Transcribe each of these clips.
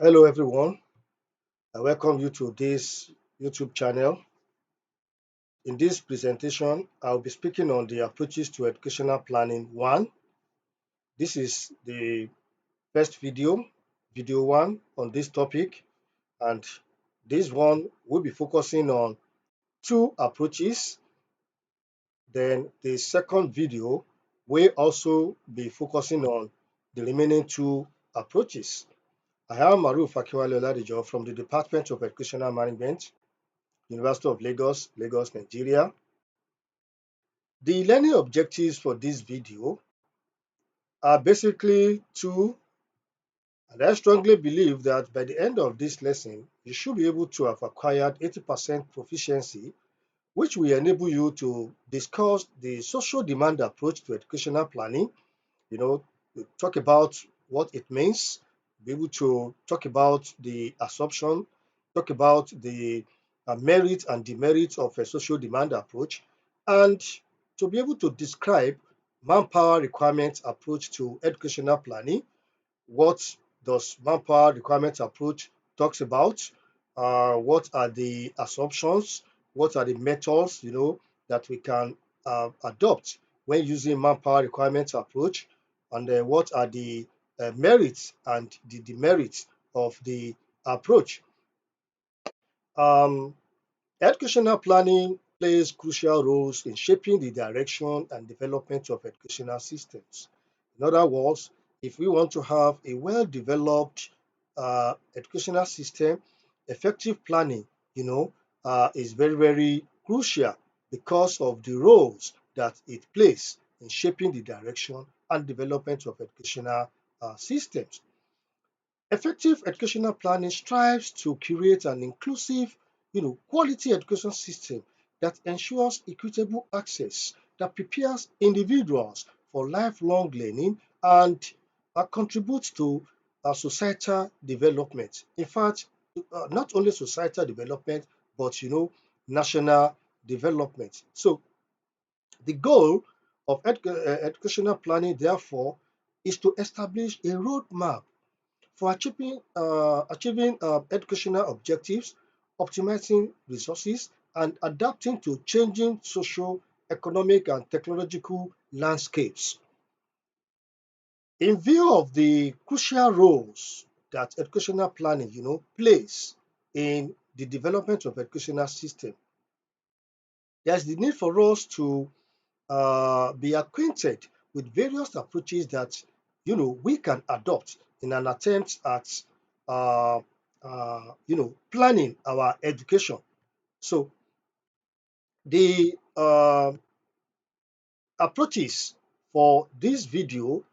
Hello everyone, I welcome you to this YouTube channel. In this presentation, I'll be speaking on the approaches to educational planning 1. This is the first video 1 on this topic, and this one will be focusing on 2 approaches. Then the second video will also be focusing on the remaining 2 approaches. I am Maruf Akiwale Oladijo from the Department of Educational Management, University of Lagos, Lagos, Nigeria. The learning objectives for this video are basically 2, and I strongly believe that by the end of this lesson, you should be able to have acquired 80% proficiency, which will enable you to discuss the social demand approach to educational planning. You know, talk about what it means, be able to talk about the assumption, talk about the merits and demerits of a social demand approach, and to be able to describe manpower requirements approach to educational planning. What does manpower requirements approach talks about? What are the assumptions? What are the methods that we can adopt when using manpower requirements approach? And what are the merits and the demerits of the approach? Um, Educational planning plays crucial roles in shaping the direction and development of educational systems. In other words, if we want to have a well-developed educational system, effective planning, is very, very crucial because of the roles that it plays in shaping the direction and development of educational systems. Effective educational planning strives to create an inclusive, quality education system that ensures equitable access, that prepares individuals for lifelong learning and contributes to societal development. In fact, not only societal development, but national development. So the goal of educational planning, therefore, is to establish a roadmap for achieving educational objectives, optimizing resources, and adapting to changing social, economic, and technological landscapes. In view of the crucial roles that educational planning, plays in the development of educational system, there's the need for us to be acquainted with various approaches that we can adopt in an attempt at planning our education. So the approaches for this video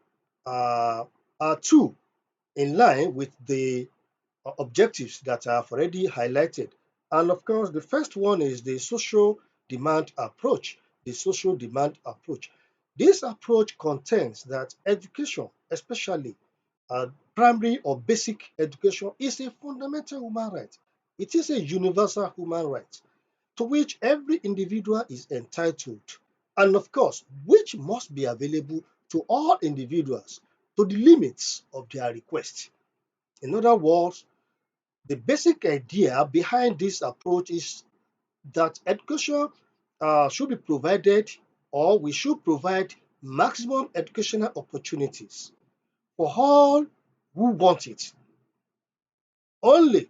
are 2 in line with the objectives that I've already highlighted. And of course, the first one is the social demand approach. The social demand approach. This approach contends that education, especially primary or basic education, is a fundamental human right. It is a universal human right to which every individual is entitled, and of course, which must be available to all individuals to the limits of their request. In other words, the basic idea behind this approach is that education should be provided, or we should provide maximum educational opportunities for all who want it, only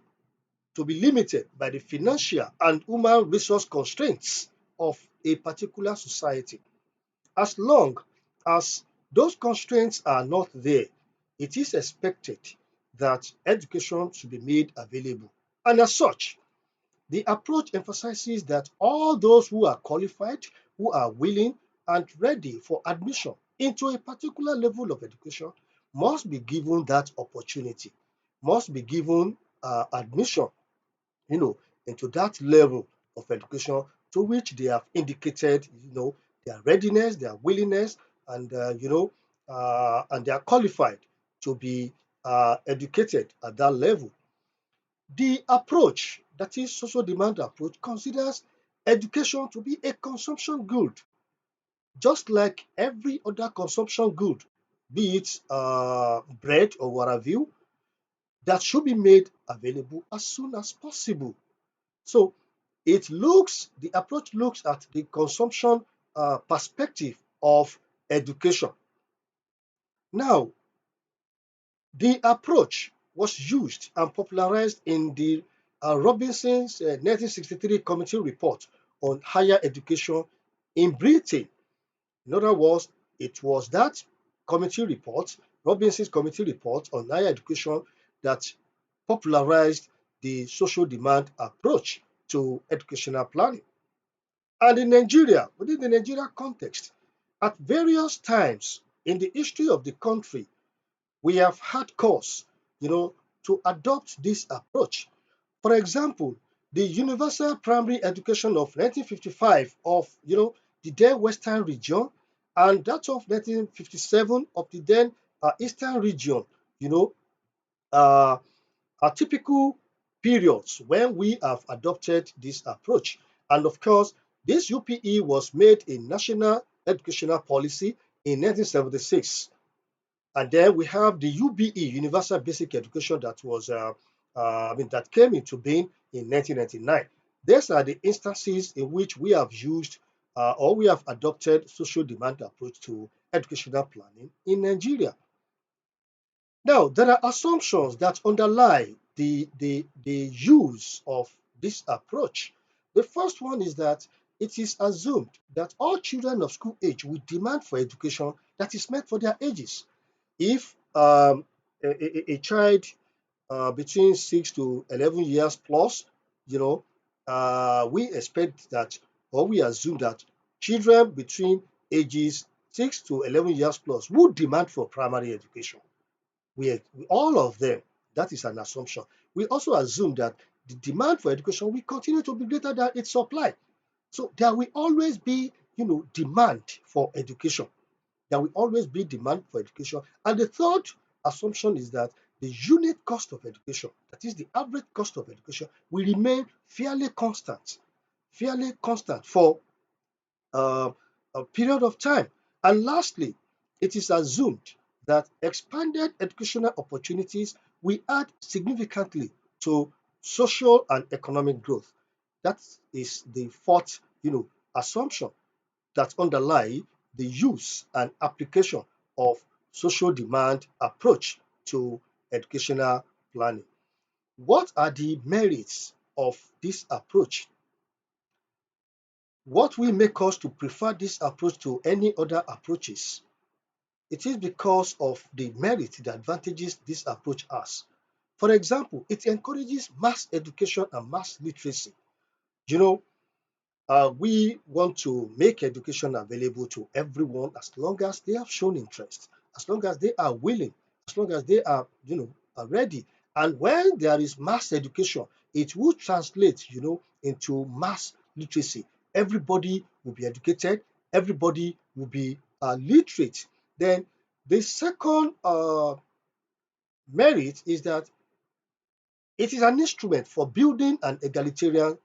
to be limited by the financial and human resource constraints of a particular society. As long as those constraints are not there, it is expected that education should be made available. And as such, the approach emphasizes that all those who are qualified, who are willing and ready for admission into a particular level of education must be given that opportunity, must be given admission, into that level of education to which they have indicated, their readiness, their willingness, and and they are qualified to be educated at that level. The approach, that is social demand approach, considers education to be a consumption good, just like every other consumption good, be it bread or what have you. that should be made available as soon as possible. So the approach looks at the consumption perspective of education. Now, the approach was used and popularized in the Robinson's 1963 Committee Report on Higher Education in Britain. In other words, it was that committee report, Robinson's committee report on higher education, that popularized the social demand approach to educational planning. And in Nigeria, within the Nigeria context, at various times in the history of the country, we have had cause, to adopt this approach. For example, the Universal Primary Education of 1955 of, the then Western region, and that of 1957 of the then Eastern region, you know, uh, are typical periods when we have adopted this approach. And of course, this UPE was made a national educational policy in 1976. And then we have the UBE, Universal Basic Education, that came into being in 1999. These are the instances in which we have used or we have adopted social demand approach to educational planning in Nigeria. Now, there are assumptions that underlie the use of this approach. The first one is that it is assumed that all children of school age will demand for education that is meant for their ages. If a child between 6 to 11 years plus, you know, we expect that, or we assume that children between ages 6 to 11 years plus would demand for primary education. All of them, that is an assumption. We also assume that the demand for education will continue to be greater than its supply. So there will always be, demand for education. There will always be demand for education. And the third assumption is that the unit cost of education, that is the average cost of education, will remain fairly constant for uh, a period of time. And lastly, it is assumed that expanded educational opportunities will add significantly to social and economic growth. That is the fourth, assumption that underlie the use and application of social demand approach to educational planning. What are the merits of this approach? What will make us to prefer this approach to any other approaches? It is because of the merit, the advantages this approach has. For example, it encourages mass education and mass literacy. You know, we want to make education available to everyone as long as they have shown interest, as long as they are willing, as long as they are, are ready. And when there is mass education, it will translate, into mass literacy. Everybody will be educated, everybody will be literate. Then the second merit is that it is an instrument for building egalitarian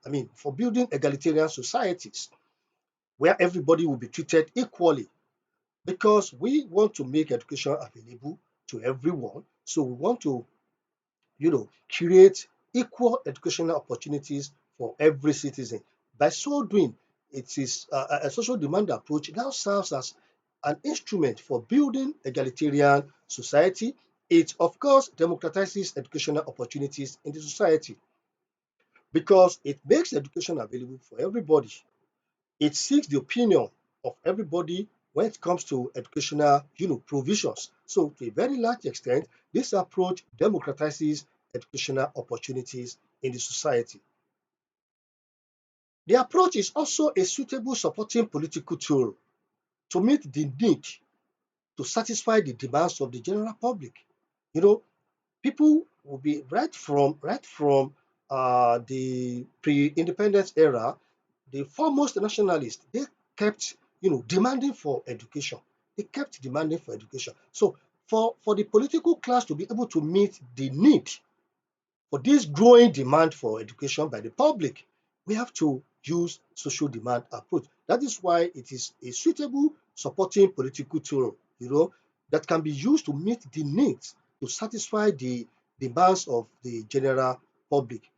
societies where everybody will be treated equally because we want to make education available to everyone. So we want to, create equal educational opportunities for every citizen. By so doing, it is a social demand approach now serves as an instrument for building egalitarian society. It, of course, democratizes educational opportunities in the society because it makes education available for everybody. It seeks the opinion of everybody when it comes to educational, provisions. So to a very large extent, this approach democratizes educational opportunities in the society. The approach is also a suitable supporting political tool to meet the need to satisfy the demands of the general public. You know, people will be right from the pre-independence era, the foremost nationalists, they kept, demanding for education. They kept demanding for education. So for the political class to be able to meet the need for this growing demand for education by the public, we have to use social demand approach. That is why it is a suitable supporting political tool, that can be used to meet the needs, to satisfy demands of the general public.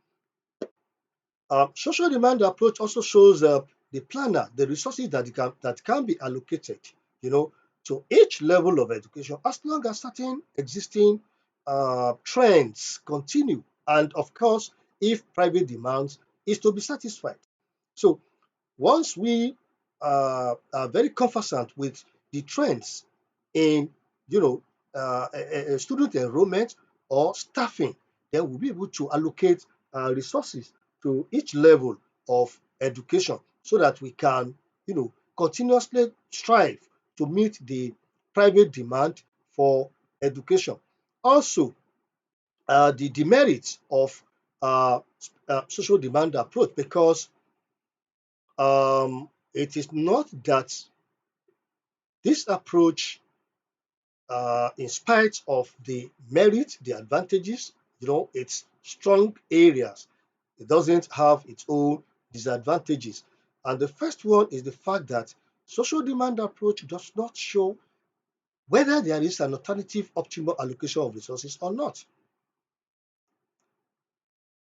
Social demand approach also shows the planner the resources that can be allocated, you know, to each level of education as long as certain existing trends continue, and of course, if private demands is to be satisfied. So once we are very conversant with the trends in, you know, student enrollment or staffing, then we'll be able to allocate resources to each level of education so that we can, continuously strive to meet the private demand for education. Also, the demerits of social demand approach, because it is not that this approach, in spite of the merit, the advantages, its strong areas, it doesn't have its own disadvantages. And the first one is the fact that social demand approach does not show whether there is an alternative optimal allocation of resources or not.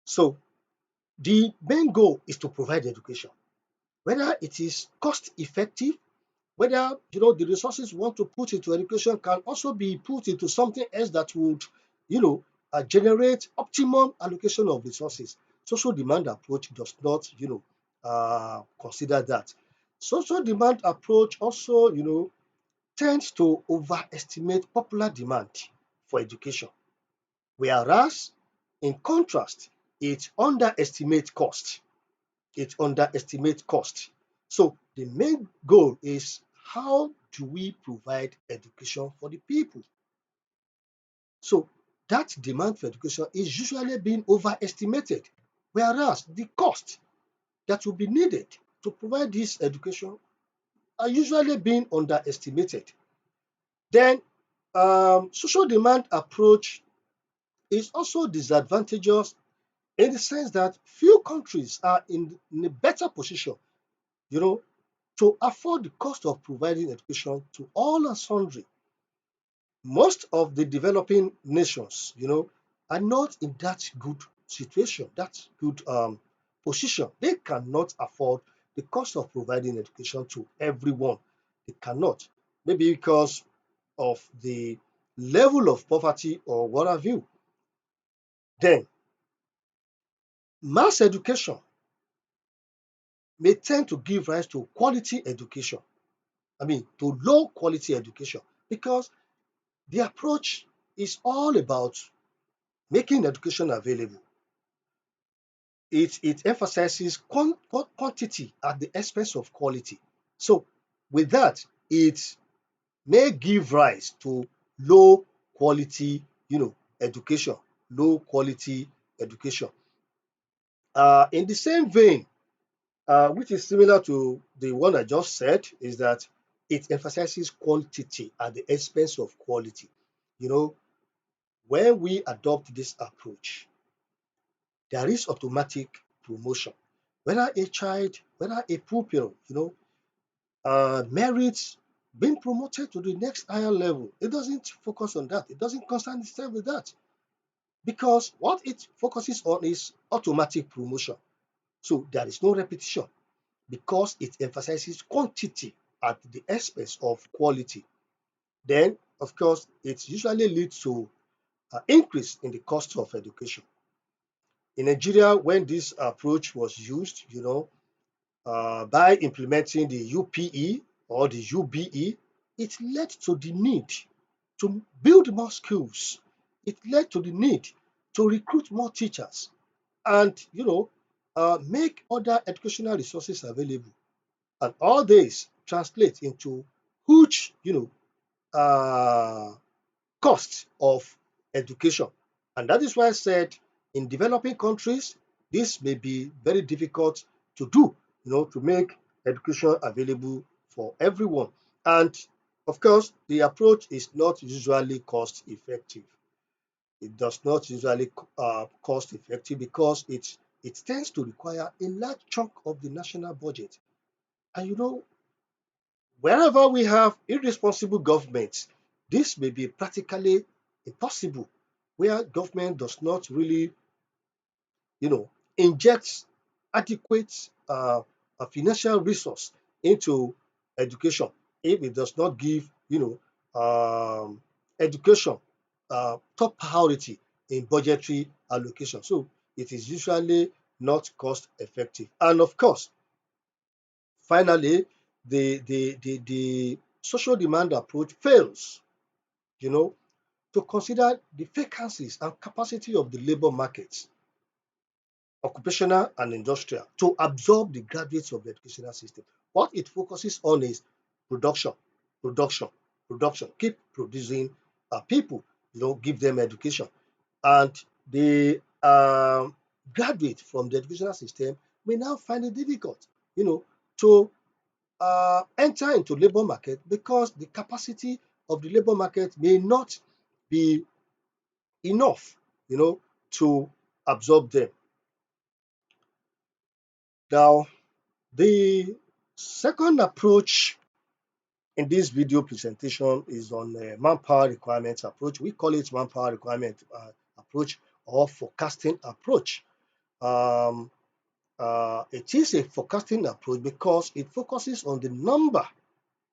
So the main goal is to provide education, whether it is cost effective, whether the resources we want to put into education can also be put into something else that would generate optimum allocation of resources. Social demand approach does not consider that. Social demand approach also tends to overestimate popular demand for education, whereas in contrast it underestimates cost. So the main goal is, how do we provide education for the people? So that demand for education is usually being overestimated, whereas the cost that will be needed to provide this education are usually being underestimated. Then social demand approach is also disadvantageous in the sense that few countries are in a better position, you know, to afford the cost of providing education to all and sundry. Most of the developing nations, are not in that good situation, that good position. They cannot afford the cost of providing education to everyone. They cannot. Maybe because of the level of poverty or what have you. Then, mass education may tend to give rise to quality education. I mean, to low quality education, because the approach is all about making education available. It emphasizes quantity at the expense of quality. So, with that, it may give rise to low quality, education, low quality education. In the same vein, which is similar to the one I just said, is that it emphasizes quantity at the expense of quality. You know, when we adopt this approach, there is automatic promotion. Whether a pupil, merits being promoted to the next higher level, it doesn't focus on that. It doesn't concern itself with that, because what it focuses on is automatic promotion. So there is no repetition, because it emphasizes quantity at the expense of quality. Then, of course, it usually leads to an increase in the cost of education. In Nigeria, when this approach was used, by implementing the UPE or the UBE, it led to the need to build more schools. It led to the need to recruit more teachers and, make other educational resources available. And all this translates into huge, uh, cost of education. And that is why I said, in developing countries, this may be very difficult to do, to make education available for everyone. And of course, the approach is not usually cost effective. It does not usually cost effective, because it tends to require a large chunk of the national budget. And wherever we have irresponsible governments, this may be practically impossible. where government does not really, inject adequate financial resource into education, if it does not give, education top priority in budgetary allocation. So it is usually not cost effective. And of course, finally, the social demand approach fails, you know, to consider the vacancies and capacity of the labor markets, occupational and industrial, to absorb the graduates of the educational system. What it focuses on is production, production, production. Keep producing people, give them education. And the graduate from the educational system may now find it difficult, to enter into labor market, because the capacity of the labor market may not be enough, to absorb them. Now, the second approach in this video presentation is on manpower requirements approach. We call it manpower requirement approach, or forecasting approach. Um, it is a forecasting approach because it focuses on the number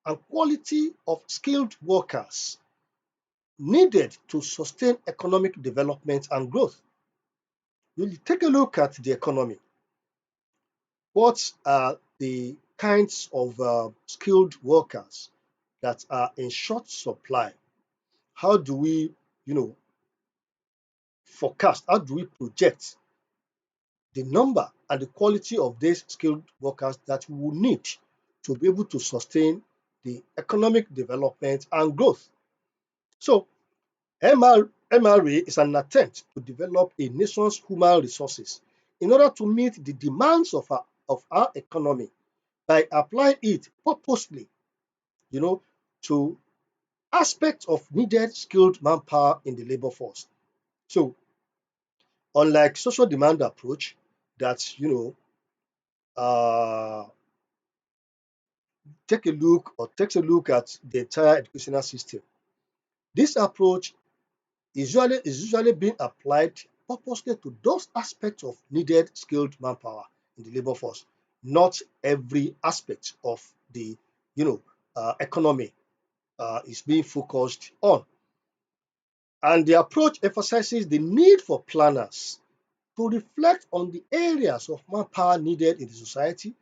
and quality of skilled workers needed to sustain economic development and growth. You take a look at the economy. What are the kinds of skilled workers that are in short supply? How do we, forecast? How do we project the number and the quality of these skilled workers that we will need to be able to sustain the economic development and growth? So, MRA is an attempt to develop a nation's human resources in order to meet the demands of our economy by applying it purposely, to aspects of needed skilled manpower in the labor force. So, unlike social demand approach that, uh, takes a look at the entire educational system, this approach is usually being applied purposely to those aspects of needed skilled manpower in the labor force, not every aspect of the, economy is being focused on. And the approach emphasizes the need for planners to reflect on the areas of manpower needed in the society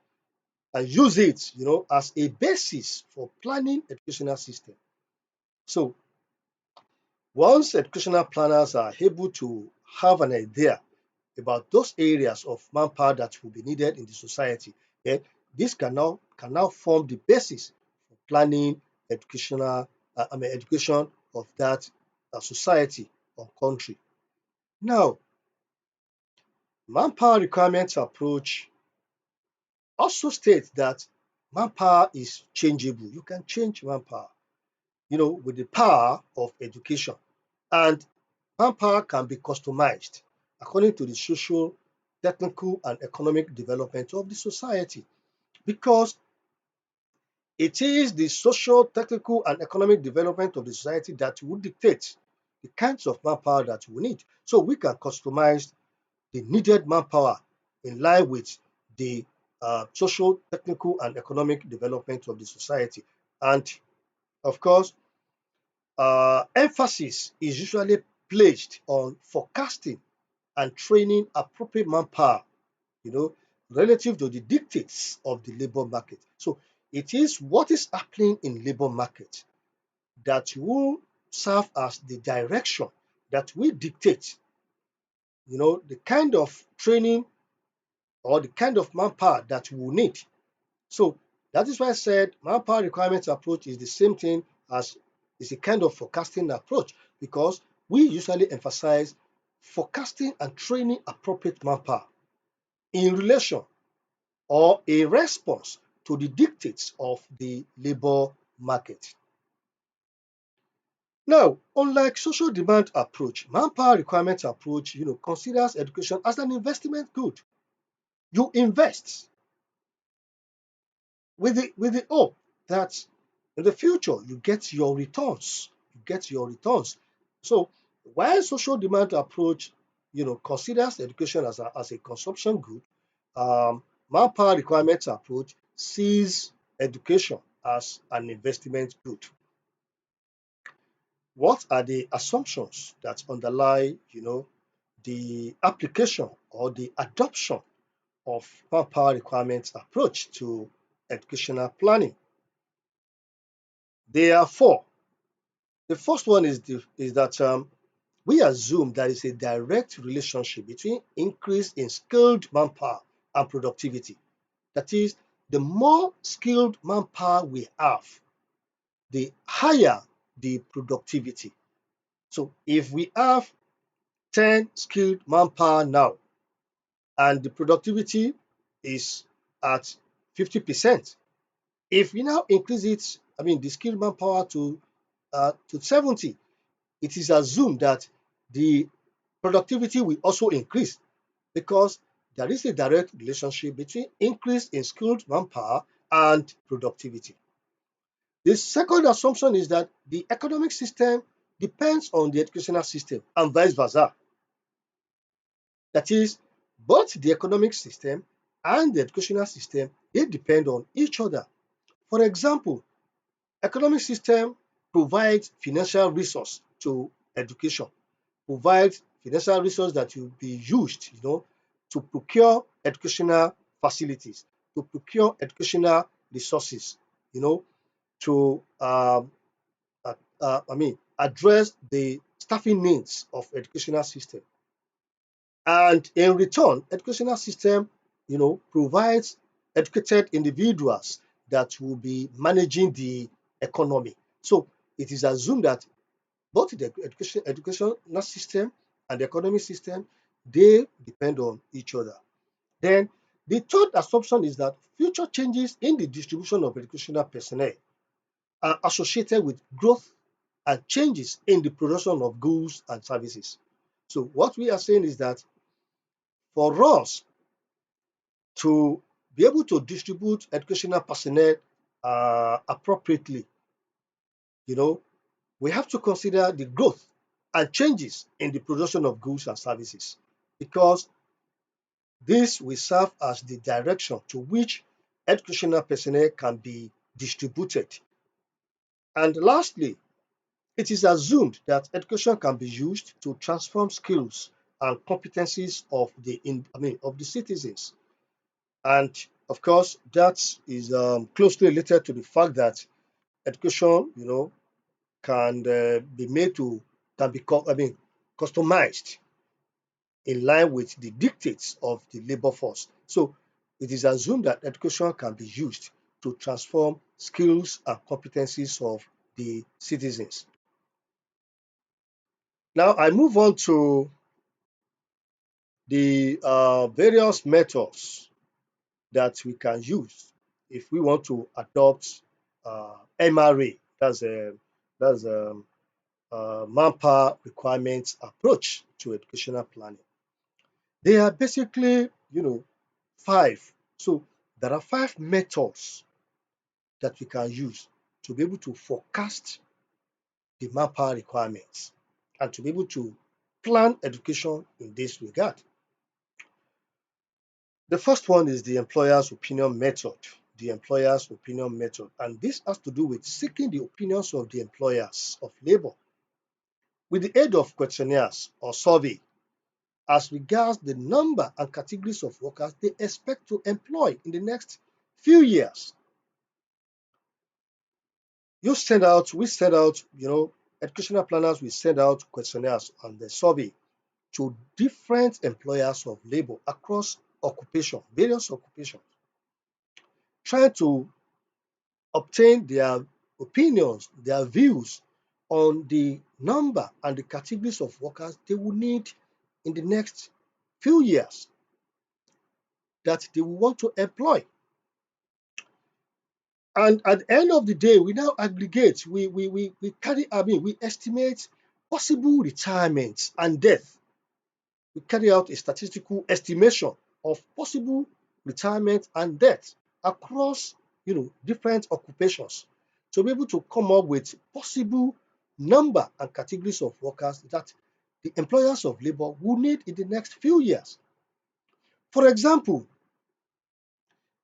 and use it, as a basis for planning educational system. So once educational planners are able to have an idea about those areas of manpower that will be needed in the society, then this can now form the basis for planning education of that society or country. Now, manpower requirements approach also states that manpower is changeable. You can change manpower, with the power of education. And manpower can be customized according to the social, technical, and economic development of the society, because it is the social, technical, and economic development of the society that will dictate the kinds of manpower that we need. So we can customize the needed manpower in line with the social, technical, and economic development of the society. And of course, emphasis is usually placed on forecasting and training appropriate manpower, you know, relative to the dictates of the labor market. So it is what is happening in labor market that will serve as the direction that will dictate, the kind of training or the kind of manpower that we will need. So that is why I said manpower requirements approach is the same thing as is a kind of forecasting approach, because we usually emphasize forecasting and training appropriate manpower in relation or a response to the dictates of the labor market. Now, unlike social demand approach, manpower requirement approach, considers education as an investment good. You invest with the hope that in the future you get your returns. You get your returns. So While social demand approach, considers education as a consumption good, um, manpower requirements approach sees education as an investment good. What are the assumptions that underlie, the application or the adoption of manpower requirements approach to educational planning? There are four. The first one is that we assume there is a direct relationship between increase in skilled manpower and productivity. That is, the more skilled manpower we have, the higher the productivity. So if we have 10 skilled manpower now and the productivity is at 50%, if we now increase it, the skilled manpower to 70, it is assumed that the productivity will also increase because there is a direct relationship between increase in skilled manpower and productivity. The second assumption is that the economic system depends on the educational system and vice versa. That is, both the economic system and the educational system, they depend on each other. For example, economic system provides financial resource to education, provides financial resource that will be used, to procure educational facilities, to procure educational resources, to address the staffing needs of educational system. And in return, educational system, provides educated individuals that will be managing the economy. So it is assumed that both the educational system and the economic system, they depend on each other. Then the third assumption is that future changes in the distribution of educational personnel are associated with growth and changes in the production of goods and services. So what we are saying is that for us to be able to distribute educational personnel appropriately, you know, we have to consider the growth and changes in the production of goods and services because this will serve as the direction to which educational personnel can be distributed. And lastly, it is assumed that education can be used to transform skills and competencies of the citizens. And of course, that is closely related to the fact that education, can be made to can be customized in line with the dictates of the labor force. So it is assumed that education can be used to transform skills and competencies of the citizens. Now I move on to the various methods that we can use if we want to adopt MRA, that's manpower requirements approach to educational planning. They are basically, five. So there are five methods that we can use to be able to forecast the manpower requirements and to be able to plan education in this regard. The first one is the employer's opinion method. The employer's opinion method. And this has to do with seeking the opinions of the employers of labor with the aid of questionnaires or survey as regards the number and categories of workers they expect to employ in the next few years. We send out, educational planners will send out questionnaires and the survey to different employers of labor across various occupations, trying to obtain their opinions, their views on the number and the categories of workers they will need in the next few years that they will want to employ. And at the end of the day, we now aggregate, we estimate possible retirements and death. We carry out a statistical estimation of possible retirement and death across, different occupations to be able to come up with possible number and categories of workers that the employers of labor will need in the next few years. For example,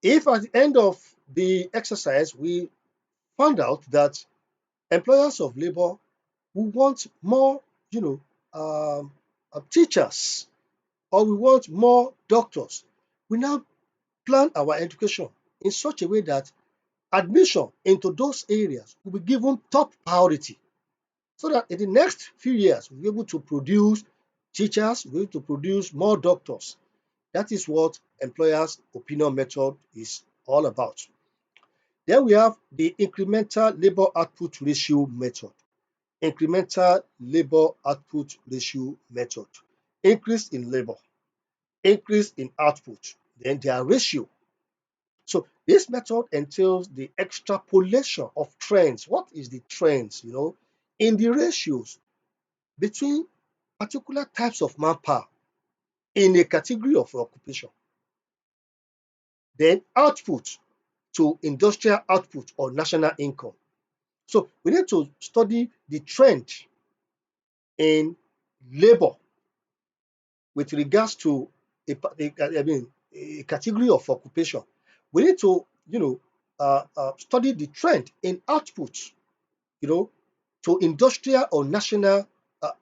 if at the end of the exercise we found out that employers of labor will want more, you know, teachers, or we want more doctors, we now plan our education in such a way that admission into those areas will be given top priority, so that in the next few years we'll be able to produce teachers, we'll be able to produce more doctors. That is what employers' opinion method is all about. Then we have the incremental labor output ratio method. Incremental labor output ratio method. Increase in labor, increase in output, then their ratio. So this method entails the extrapolation of trends. What is the trends, in the ratios between particular types of manpower in a category of occupation. Then output to industrial output or national income. So we need to study the trend in labor with regards to a category of occupation. We need to, study the trend in output, you know, to industrial or national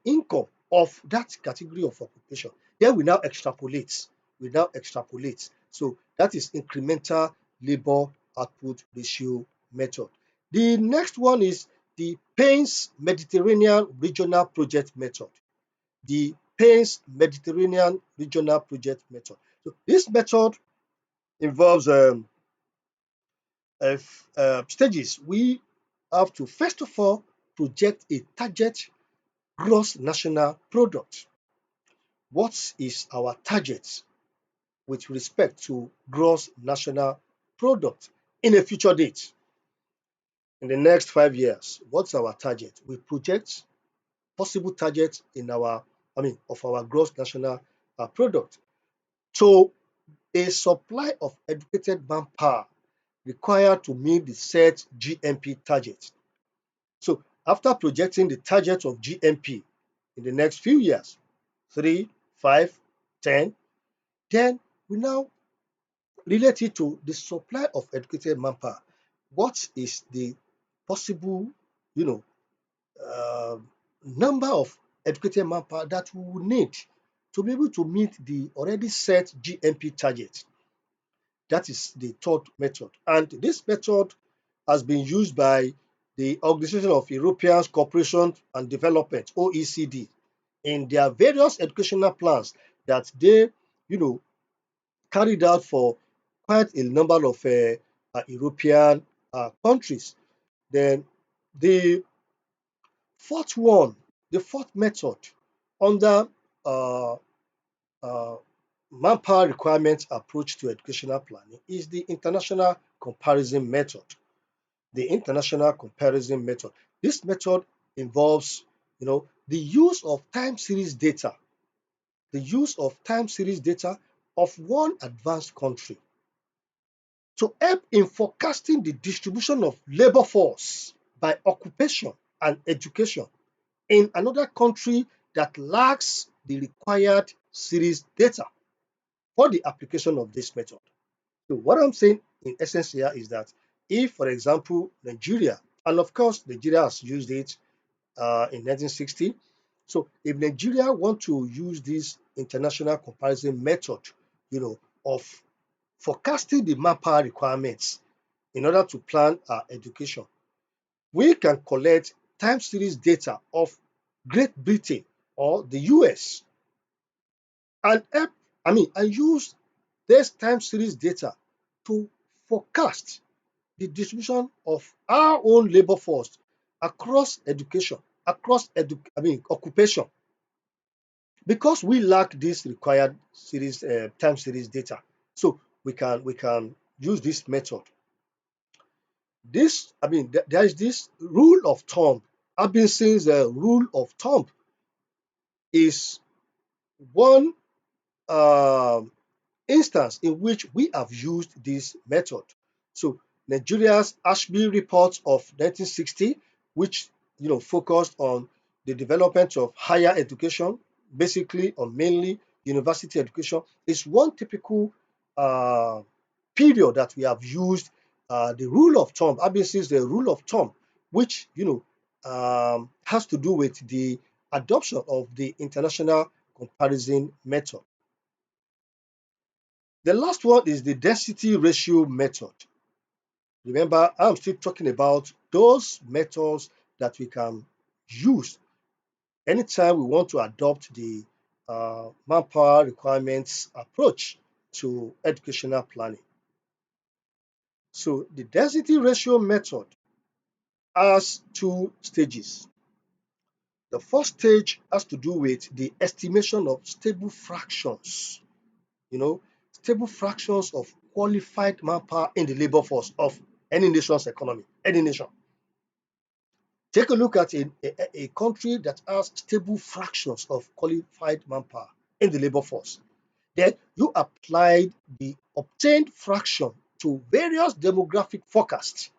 income of that category of occupation. Then we now extrapolate. We now extrapolate. So that is incremental labor output ratio method. The next one is the Payne's Mediterranean Regional Project Method. The Payne's Mediterranean Regional Project Method. So this method involves stages. We have to first of all project a target gross national product. What is our target with respect to gross national product in a future date? In the next 5 years, what's our target? We project possible targets of our gross national product. So a supply of educated manpower required to meet the set GNP target. So after projecting the target of GNP in the next few years, 3, 5, 10, then we now relate it to the supply of educated manpower. What is the possible, you know, uh, number of educated manpower that we will need to be able to meet the already set GNP target? That is the third method. And this method has been used by the Organization of European Cooperation and Development, OECD, in their various educational plans that they, you know, carried out for quite a number of European countries. Then the fourth one, the fourth method under uh, uh, manpower requirements approach to educational planning is the international comparison method. The international comparison method. This method involves, the use of time series data, the use of time series data of one advanced country to help in forecasting the distribution of labor force by occupation and education in another country that lacks the required series data for the application of this method. So what I'm saying in essence here is that if, for example, Nigeria, and of course Nigeria has used it in 1960, so if Nigeria want to use this international comparison method, of forecasting the manpower requirements in order to plan our education, we can collect time series data of Great Britain or the US and and use this time series data to forecast the distribution of our own labor force across education, occupation, because we lack this required series time series data. So we can use this method. There is this rule of thumb. Abinson's rule of thumb is one instance in which we have used this method. So Nigeria's Ashby report of 1960, which focused on the development of higher education, basically or mainly university education, is one typical uh, period that we have used the rule of thumb. Obviously, is the rule of thumb, which has to do with the adoption of the international comparison method. The last one is the density ratio method. Remember, I'm still talking about those methods that we can use anytime we want to adopt the manpower requirements approach to educational planning. So the density ratio method has two stages. The first stage has to do with the estimation of stable fractions, you know, stable fractions of qualified manpower in the labor force of any nation's economy, any nation. Take a look at a country that has stable fractions of qualified manpower in the labor force. Then you applied the obtained fraction to various demographic forecasts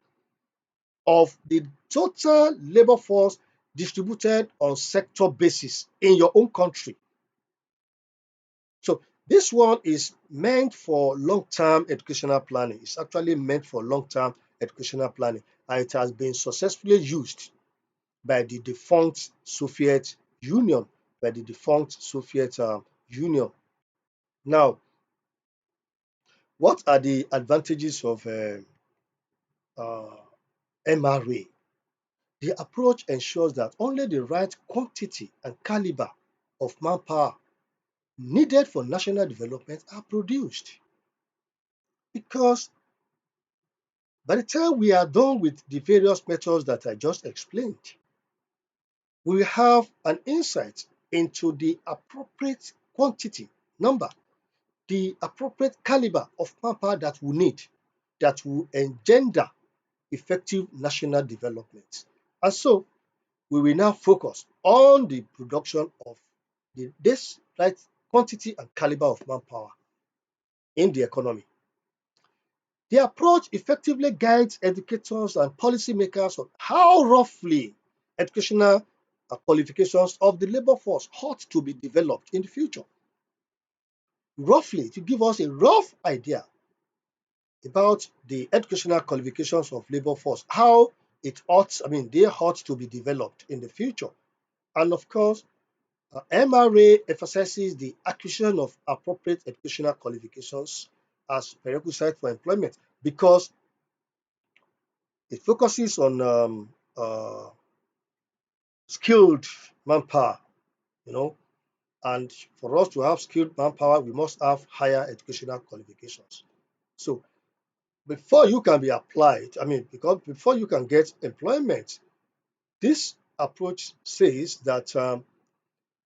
of the total labor force distributed on sector basis in your own country. So this one is meant for long-term educational planning. It's actually meant for long-term educational planning, and it has been successfully used by the defunct Soviet Union, by the defunct Soviet Union. Now, what are the advantages of MRA? The approach ensures that only the right quantity and caliber of manpower needed for national development are produced. Because by the time we are done with the various methods that I just explained, we will have an insight into the appropriate quantity, number, the appropriate caliber of manpower that we need, that will engender effective national development. And so we will now focus on the production of this right quantity and caliber of manpower in the economy. The approach effectively guides educators and policymakers on how roughly educational qualifications of the labor force ought to be developed in the future. Roughly, to give us a rough idea about the educational qualifications of labor force, how they ought to be developed in the future. And of course, MRA emphasizes the acquisition of appropriate educational qualifications as prerequisite for employment because it focuses on skilled manpower, you know, and for us to have skilled manpower, we must have higher educational qualifications. So before you can be applied, because before you can get employment, this approach says that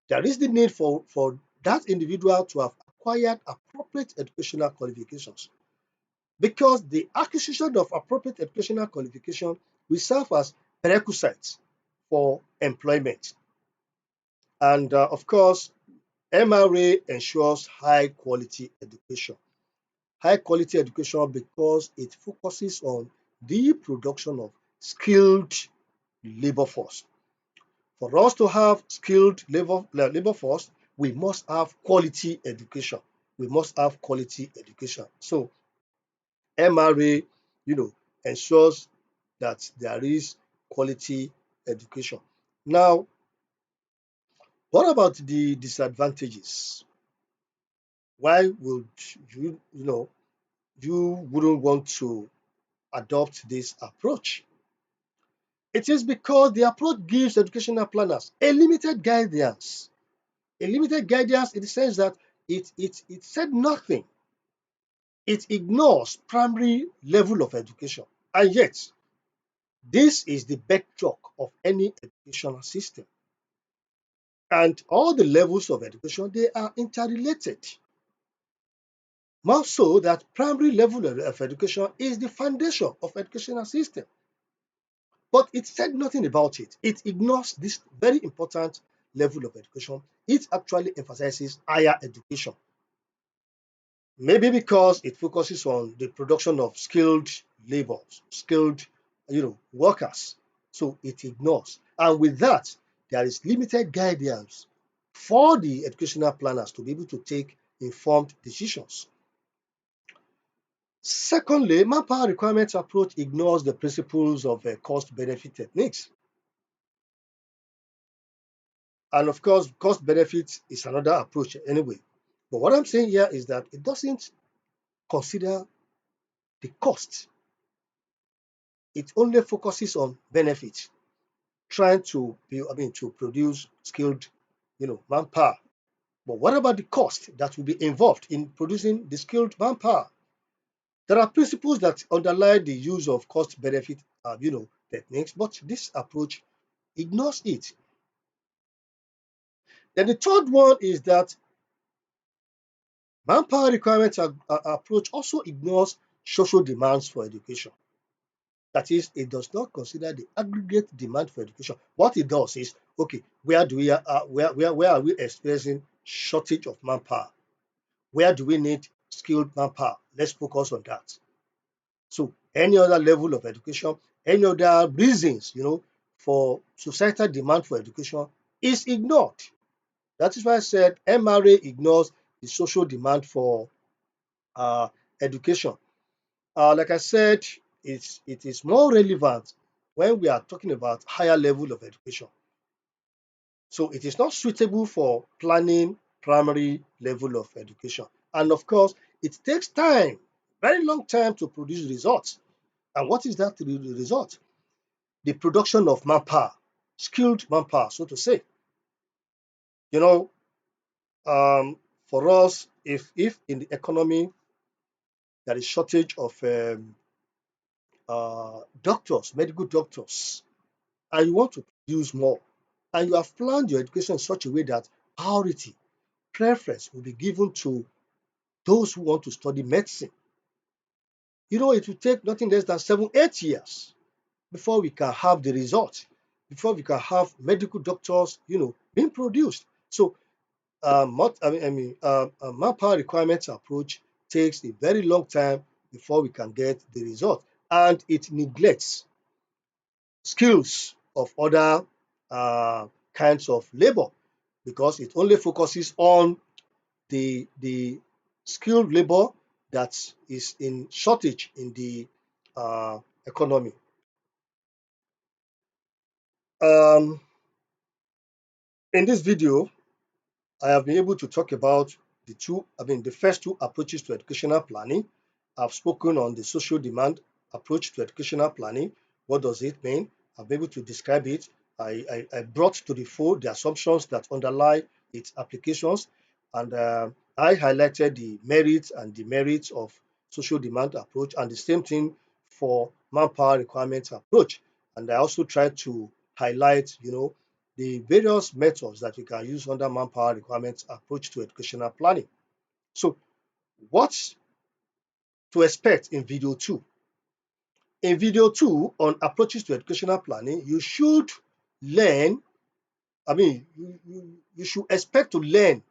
there is the need for that individual to have acquired appropriate educational qualifications because the acquisition of appropriate educational qualification will serve as prerequisites for employment. And of course, MRA ensures high quality education. High quality education because it focuses on the production of skilled labor force. For us to have skilled labor force, we must have quality education. We must have quality education. So MRA, ensures that there is quality education. Now, what about the disadvantages? Why would you wouldn't want to adopt this approach? It is because the approach gives educational planners a limited guidance. A limited guidance in the sense that it said nothing. It ignores primary level of education. And yet, this is the bedrock of any educational system. And all the levels of education, they are interrelated. More so that primary level of education is the foundation of educational system. But it said nothing about it. It ignores this very important level of education. It actually emphasizes higher education. Maybe because it focuses on the production of skilled labor, skilled, workers. So it ignores. And with that, there is limited guidance for the educational planners to be able to take informed decisions. Secondly, manpower requirements approach ignores the principles of cost-benefit techniques. And of course, cost-benefit is another approach anyway. But what I'm saying here is that it doesn't consider the cost. It only focuses on benefit, trying to to produce skilled, manpower. But what about the cost that will be involved in producing the skilled manpower? There are principles that underlie the use of cost-benefit, techniques, but this approach ignores it. Then the third one is that manpower requirements approach also ignores social demands for education. That is, it does not consider the aggregate demand for education. What it does is, okay, where are we experiencing shortage of manpower? Where do we need skilled manpower? Let's focus on that. So any other level of education, any other reasons, for societal demand for education is ignored. That is why I said MRA ignores the social demand for education. Like I said, it is more relevant when we are talking about higher level of education. So it is not suitable for planning primary level of education. And of course, it takes time, very long time to produce results. And what is that result? The production of manpower, skilled manpower, so to say. You know, for us, if in the economy there is shortage of doctors, medical doctors, and you want to produce more, and you have planned your education in such a way that priority, preference will be given to those who want to study medicine. It will take nothing less than 7, 8 years before we can have the result, before we can have medical doctors, being produced. So, manpower requirements approach takes a very long time before we can get the result, and it neglects skills of other kinds of labor because it only focuses on the skilled labor that is in shortage in the economy. Um, in this video, I have been able to talk about the first two approaches to educational planning. I've spoken on the social demand approach to educational planning. What does it mean? I've been able to describe it. I brought to the fore the assumptions that underlie its applications, and I highlighted the merits and demerits of social demand approach, and the same thing for manpower requirements approach. And I also tried to highlight, the various methods that we can use under manpower requirements approach to educational planning. So, what to expect in video 2? In video 2 on approaches to educational planning, you should learn, you should expect to learn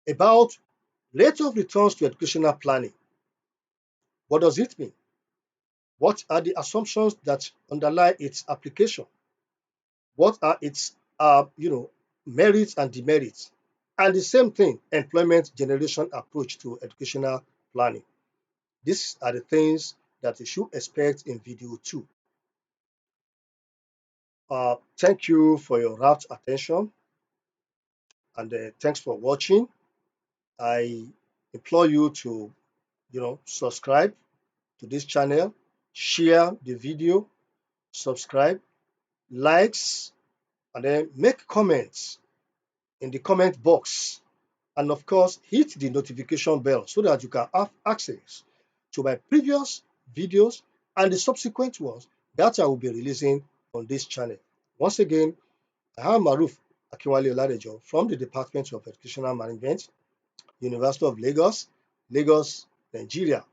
about rate of returns to educational planning. What does it mean? What are the assumptions that underlie its application? What are its, merits and demerits? And the same thing, employment generation approach to educational planning. These are the things that you should expect in video 2. Thank you for your rapt attention, and thanks for watching. I implore you to, subscribe to this channel, share the video, subscribe, likes, and then make comments in the comment box. And of course, hit the notification bell so that you can have access to my previous videos and the subsequent ones that I will be releasing on this channel. Once again, I am Maruf Akinwale Oladejo from the Department of Educational Management, University of Lagos, Lagos, Nigeria.